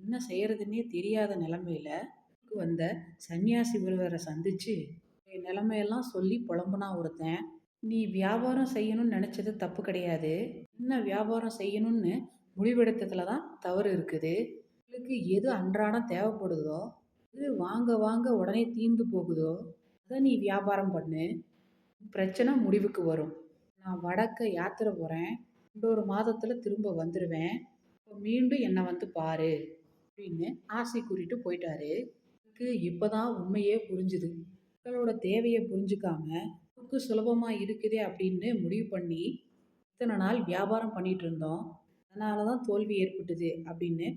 என்ன செய்யறதுன்னே தெரியாத நிலைமையில வந்த சன்னியாசி ஒருவரை சந்திச்சு என் நிலைமையெல்லாம் சொல்லி புலம்புனா ஒருத்தன். நீ வியாபாரம் செய்யணும்னு நினைச்சது தப்பு கிடையாது. என்ன வியாபாரம் செய்யணும்னு முடிவெடுத்ததுல தான் தவறு இருக்குது. உங்களுக்கு எது அன்றாடம் தேவைப்படுதோ, எது வாங்க வாங்க உடனே தீர்ந்து போகுதோ, அதை நீ வியாபாரம் பண்ணு. பிரச்சனை முடிவுக்கு வரும். நான் வடக்க யாத்திரை போறேன். இன்னொரு மாதத்துல திரும்ப வந்துருவேன். அப்ப மீண்டும் என்னை வந்து பாரு அப்படின்னு ஆசை கூட்டிட்டு போயிட்டாரு. எனக்கு இப்பதான் உண்மையே புரிஞ்சுது. மக்களோட தேவையை புரிஞ்சுக்காம நமக்கு சுலபமா இருக்குதே அப்படின்னு முடிவு பண்ணி இத்தனை நாள் வியாபாரம் பண்ணிட்டு இருந்தோம். அதனால தான் தோல்வி ஏற்பட்டது அப்படின்னு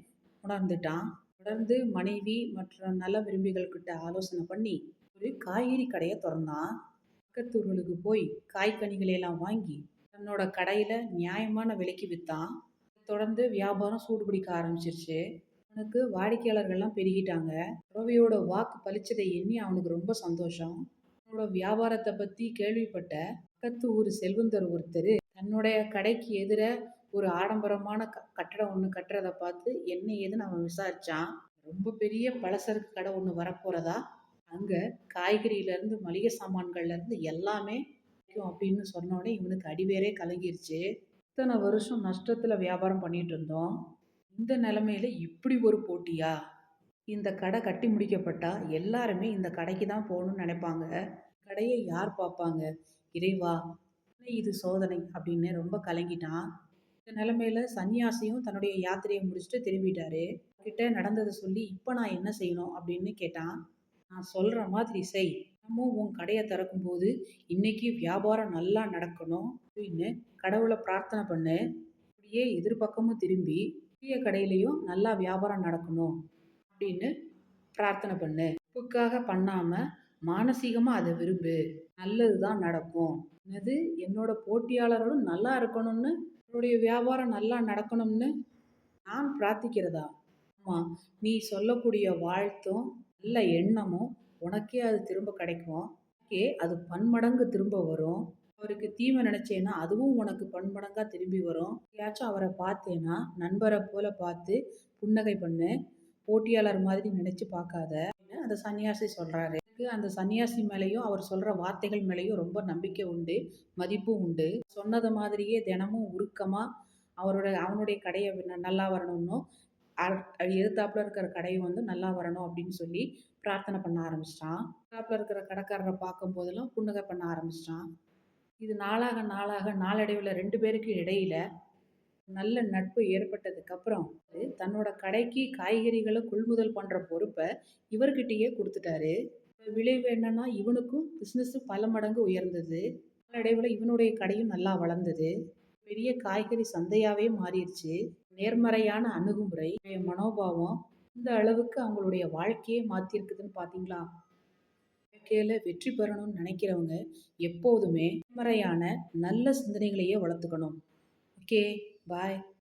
உணர்ந்துட்டான். தொடர்ந்து மனைவி மற்ற நல்ல விரும்பிகள் கிட்ட ஆலோசனை பண்ணி ஒரு காய்கறி கடையை திறந்தான். பக்கத்தூர்களுக்கு போய் காய்கனிகளை எல்லாம் வாங்கி தன்னோட கடையில நியாயமான விலைக்கு வித்தான். தொடர்ந்து வியாபாரம் சூடு பிடிக்க ஆரம்பிச்சிருச்சு. அவனுக்கு வாடிக்கையாளர்கள்லாம் பெருகிட்டாங்க. துறவியோட வாக்கு பலிச்சதை எண்ணி அவனுக்கு ரொம்ப சந்தோஷம். அவனோட வியாபாரத்தை பத்தி கேள்விப்பட்ட பக்கத்து ஊர் செல்வந்தர் ஒருத்தர் தன்னுடைய கடைக்கு எதிர ஒரு ஆடம்பரமான கட்டடம் ஒன்று கட்டுறதை பார்த்து என்ன ஏதுன்னு அவன் விசாரிச்சான். ரொம்ப பெரிய பலசரக்கு கடை ஒன்று வரப்போறதா, அங்க காய்கறியில இருந்து மளிகை சாமான்கள்ல இருந்து எல்லாமே கிடைக்கும் அப்படின்னு சொன்னோடனே இவனுக்கு அடிவேரே கலங்கிருச்சு. இத்தனை வருஷம் நஷ்டத்துல வியாபாரம் பண்ணிட்டு இருந்தோம். இந்த நிலைமையில இப்படி ஒரு போட்டியா? இந்த கடை கட்டி முடிக்கப்பட்டா எல்லாருமே இந்த கடைக்கு தான் போகணும்னு நினைப்பாங்க. கடையை யார் பார்ப்பாங்க? இறைவா! என்ன இது சோதனை அப்படின்னு ரொம்ப கலங்கிட்டான். இந்த நிலைமையில சன்னியாசியும் தன்னுடைய யாத்திரையை முடிச்சுட்டு திரும்பிட்டாரு. கிட்ட நடந்ததை சொல்லி இப்ப நான் என்ன செய்யணும் அப்படின்னு கேட்டான். நான் சொல்ற மாதிரி செய். தினமும் உன் கடையை திறக்கும்போது இன்னைக்கு வியாபாரம் நல்லா நடக்கணும் அப்படின்னு கடவுளை பிரார்த்தனை பண்ணு. அப்படியே எதிர்பக்கமும் திரும்பி புதிய கடையிலையும் நல்லா வியாபாரம் நடக்கணும் அப்படின்னு பிரார்த்தனை பண்ணு. உப்புக்காக பண்ணாம மானசீகமா அதை விரும்பு. நல்லதுதான் நடக்கும். என்னது என்னோட போட்டியாளர்களும் நல்லா இருக்கணும்னு, என்னுடைய வியாபாரம் நல்லா நடக்கணும்னு நான் பிரார்த்திக்கிறதா? ஆமா, நீ சொல்லக்கூடிய வாழ்த்தும் நல்ல எண்ணமும் உனக்கே அது திரும்ப கிடைக்கும். உனக்கே அது பன்மடங்கு திரும்ப வரும். அவருக்கு தீமை நினைச்சேன்னா அதுவும் உனக்கு பன்மடங்கா திரும்பி வரும். யாச்சும் அவரை பார்த்தேன்னா நண்பரை போல பார்த்து புன்னகை பண்ணு. போட்டியாளர் மாதிரி நினைச்சு பார்க்காத அப்படின்னு அந்த சன்னியாசி சொல்றாரு. எனக்கு அந்த சன்னியாசி மேலேயும் அவர் சொல்ற வார்த்தைகள் மேலேயும் ரொம்ப நம்பிக்கை உண்டு, மதிப்பும் உண்டு. சொன்னது மாதிரியே தினமும் உருக்கமா அவனுடைய கடையை நல்லா வரணும்னும், எதிர்த்தாப்புல இருக்கிற கடையும் வந்து நல்லா வரணும் அப்படின்னு சொல்லி பிரார்த்தனை பண்ண ஆரம்பிச்சிட்டான். எதிர்த்தாப்புல இருக்கிற கடைக்காரரை பார்க்கும் போதெல்லாம் புன்னகை பண்ண ஆரம்பிச்சிட்டான். இது நாளாக நாளாக நாளடைவில் ரெண்டு பேருக்கு இடையில நல்ல நட்பு ஏற்பட்டதுக்கு அப்புறம் தன்னோட கடைக்கு காய்கறிகளை கொள்முதல் பண்ற பொறுப்பை இவர்கிட்டயே கொடுத்துட்டாரு. விளைவு என்னன்னா இவனுக்கும் பிசினஸ் பல மடங்கு உயர்ந்தது. நாளடைவில் இவனுடைய கடையும் நல்லா வளர்ந்தது. பெரிய காய்கறி சந்தையாவே மாறிடுச்சு. நேர்மறையான அணுகுமுறை, மனோபாவம் இந்த அளவுக்கு அவங்களுடைய வாழ்க்கையே மாத்திருக்குதுன்னு பாத்தீங்களா? வாழ்க்கையில வெற்றி பெறணும்னு நினைக்கிறவங்க எப்போதுமே நேர்மறையான நல்ல சிந்தனைகளையே வளர்த்துக்கணும். ஓகே, பாய்.